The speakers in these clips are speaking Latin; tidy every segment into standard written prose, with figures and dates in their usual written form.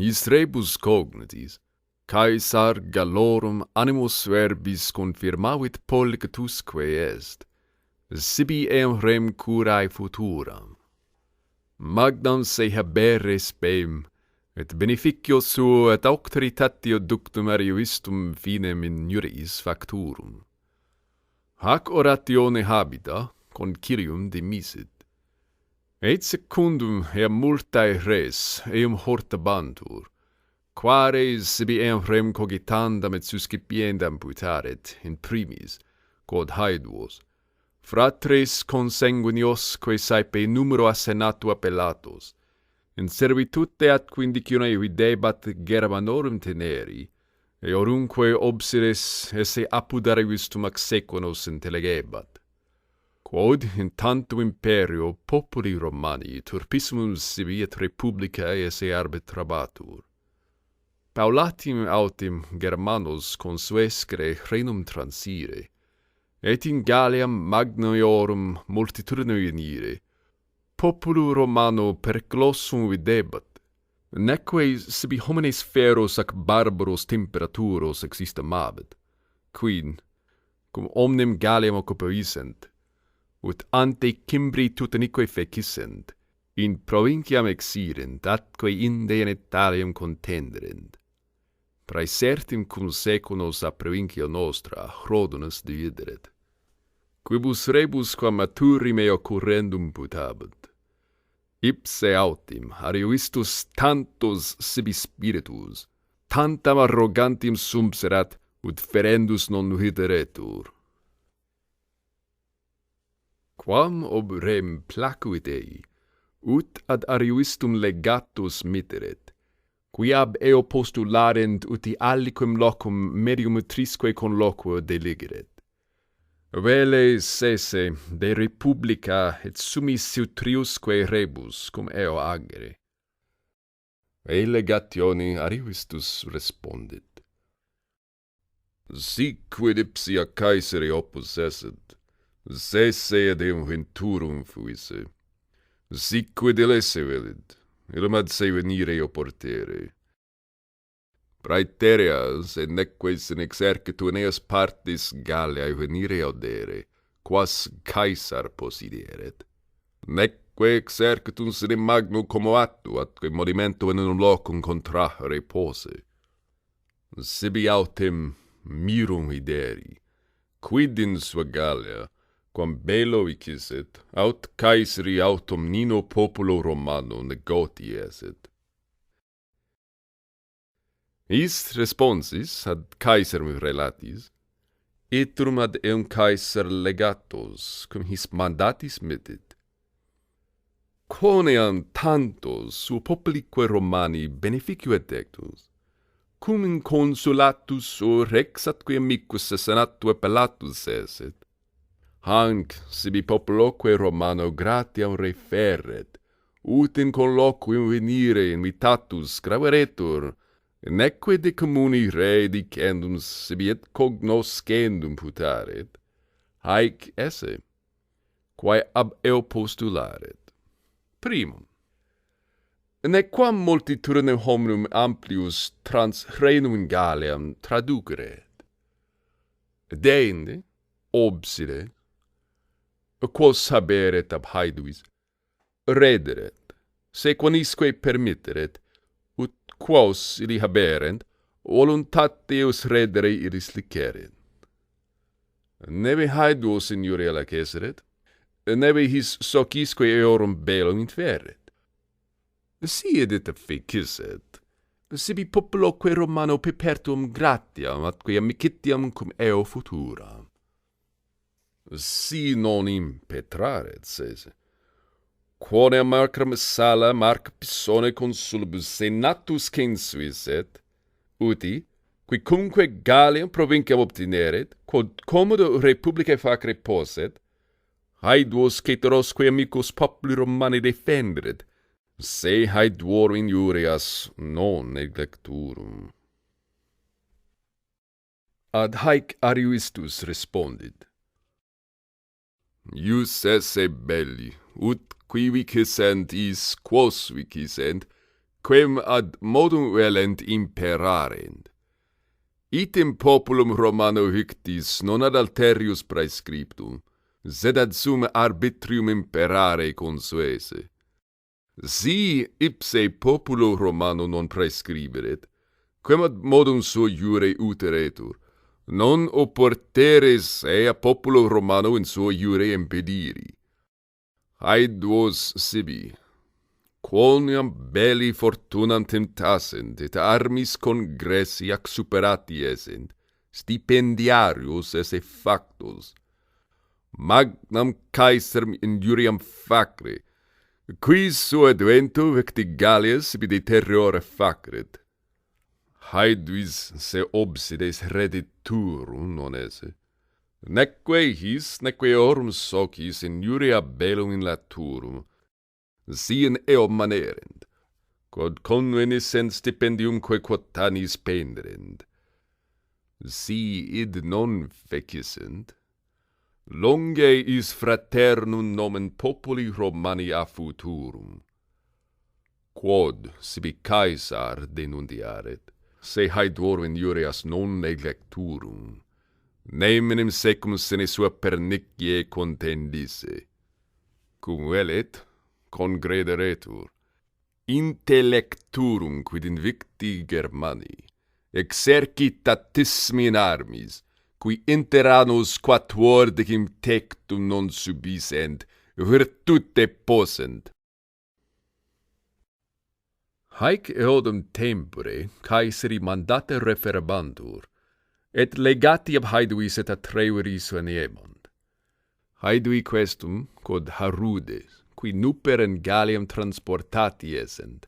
Is rebus cognitis, Caesar gallorum animus verbis confirmavit pollicatusque est, sibi eam rem curae futuram. Magnam se habere spem, et beneficio suo et auctoritatio ductum arioistum finem in iuris facturum. Hac oratione habita, concilium demisit. Et secundum eam multae res, eum hortabantur, quae sibi eam rem cogitandam et suscipiendam putaret, in primis, quod haeduos, fratres consanguineosque saepe numero a senatu appellatos, in servitute atque indicione videbat Germanorum teneri, e orunque obsires esse apud arioistum exequanos intellegebat. Quod in tantum imperio populi Romani turpissimum sibi et republica esse arbitrabatur. Paulatim autem Germanos consuescere renum transire, et in Galliam magnoiorum multitudine unire, populu Romano periclosum videbat, neque sibi homines feros ac barbaros temperaturos existamabit, quid, cum omnem Galliam occupavisent, ut ante Cimbri tutanique fecissent, in provinciam exirent, atque inde in Italiam contenderent. Praesertim cum seculos a provincia nostra Rodonus divideret, quibus rebus quam maturi meo currendum putabit. Ipse autem arioistus tantos sibi spiritus, tantam arrogantim sumpserat, ut ferendus non videretur. Quam ob rem placuit ei, ut ad arioistum legatus mitteret, qui ab eo postularent uti aliquem locum medium utrisque conloquo deligeret. Vele sese de republica et summis sutriusque rebus cum eo agere. E legatione arioistus respondit. Sic quid ipsia Caesare opus esset, sese ad eum venturum fuisse. Sic quid ilesse velit, illum ad se venire oportere. Praeterias et neques in exercitu in eas partis Galliae venire audere, quas Caesar possideret. Neque exercitum sine magno commoatu, atque movimento in un locum contrahere pose. Sibi autem mirum videri, quid in sua Gallia, quam bello vicisset, aut Caesari autum nino populo Romano negoti eset. Is responsis ad Caesarem relatis, etrum ad eum Caesar legatos, cum his mandatis mittit. Quoneam tantos suo populique Romani beneficio edectus, cum in consulatus o rex atque amicus senatu appellatus esset, hanc sibi populoque Romano gratiam referret, ut in colloquium venire invitatus graveretur, neque de communi re dicendum sibi et cognoscendum putaret, haec esse, quae ab eo postularet. Primum, nequam multitudinem hominum amplius trans renum in Galliam traduceret. Deinde, obside, quos haberet ab haeduis, rederet, sequanisque permitteret, ut quos illi haberent, voluntateus redere illis liceret. Neve haeduos in iurea laceseret, neve his socisque eorum bellum inferret. Si edit fecisset, sibi populoque Romano pepertum gratiam atque amicitiam cum eo futuram. Si non impetraret, sese. Quonem Marcram sala Marc Pisone consulibus senatus censuis et, uti, quicumque Galliam provinciam obtineret, quod commodo republicae facere posset, haeduos ceterosque amicus populi Romani defenderet, se haeduorum injurias non neglecturum. Ad haec arioistus respondit. Ius esse belli, ut qui vicissent is quos vicissent, quem ad modum velent imperarent. Item populum Romano victis non ad alterius praescriptum, sed ad sum arbitrium imperare consuese. Si ipse populo Romano non praescriberet, quem ad modum suo iure uteretur, non oporteres ea populo Romano in suo iure impediri. Haid vos sibi, quoniam belli fortunam temptassent, et armis congressi ac superati essent, stipendiarius esse factos. Magnam Caesarem injuriam facere, quis sua advento vecti Gallias sibi de terrore faceret. Haedvis se obsides rediturum non esse. Neque his, neque orum socis injuria bellum in laturum, sien eo manerent, quod conveniscent stipendiumque quotanis penderent. Si id non fecissent, longe is fraternum nomen populi Romani a futurum. Quod sibi Caesar denundiaret, se haedorum injurias non neglecturum, nemenem secum sine sua pernicie contendisse. Cum velet, congrederetur, intellecturum quid invicti Germani, exercitatissimi in armis, qui inter annos quatuordecim tectum non subissent, virtute possent. Haec eodum tempore Caesari mandata referabantur, et legati ab haeduis et atreveris veniemant. Haedui questum, quod harudes, qui nuper in Galliam transportati essent,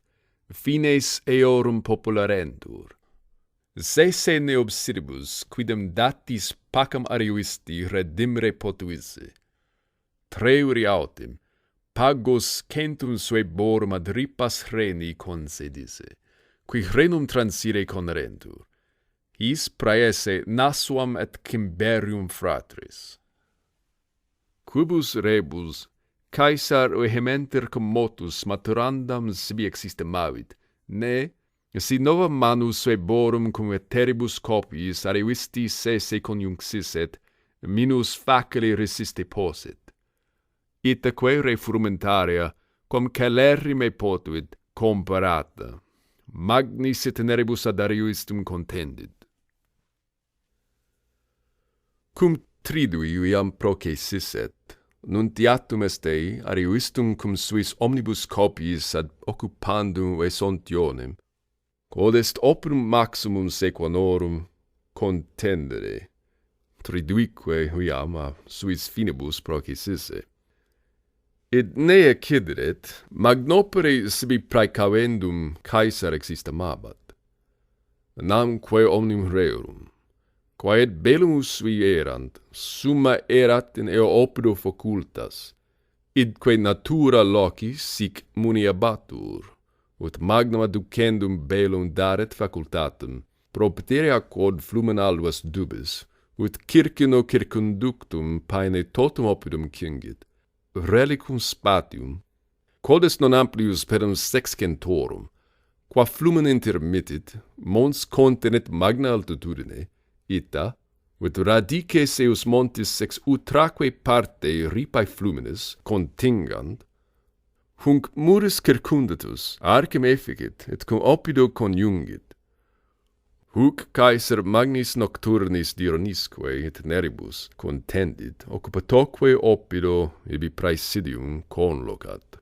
fines eorum popularentur. Se ne obsiribus, quidem datis pacam ariuisti redimere potuisse. Treuri autem, pagos centum sueborum ad ripas reni concedisse, qui renum transire conerentur. His praese nasuam et cimberium fratris. Quibus rebus, Caesar vehementer commotus maturandam sibi existemavit, ne, si nova manus sueborum cum veteribus copiis arivisti sese conjunxisset, minus facile resiste possit. Itaque re frumentaria, quam celerrime potuit, comparata, magnis et neribus ad arivistum contendit. Cum tridui iam procesisset, nuntiatum est ei arivistum cum suis omnibus copiis ad occupandum esontionem, quod est oprum maximum sequanorum contendere, triduique iam a suis finibus procesisse. Id ne accideret, magnopere sibi praecavendum Caesar existamabat. Namque omnium rerum, quae et bellum sui erant, summa erat in eo opido facultas, idque natura locis sic muniabatur, ut magnum adducendum bellum daret facultatem, propterea quod flumen alvas dubis, ut circino circunductum paene totum opidum cingit, relicum spatium, quod est non amplius perum sexcentorum, qua flumen intermittit, mons contenet magna altitudine, ita, ut radices eus montis sex utraque parte ripae fluminis contingant, hunc muris circundatus arcem efficit et cum opido conjungit. Huc Caesar magnis nocturnis dironisque et neribus contendit, occupatoque opido ibi praesidium conlocat.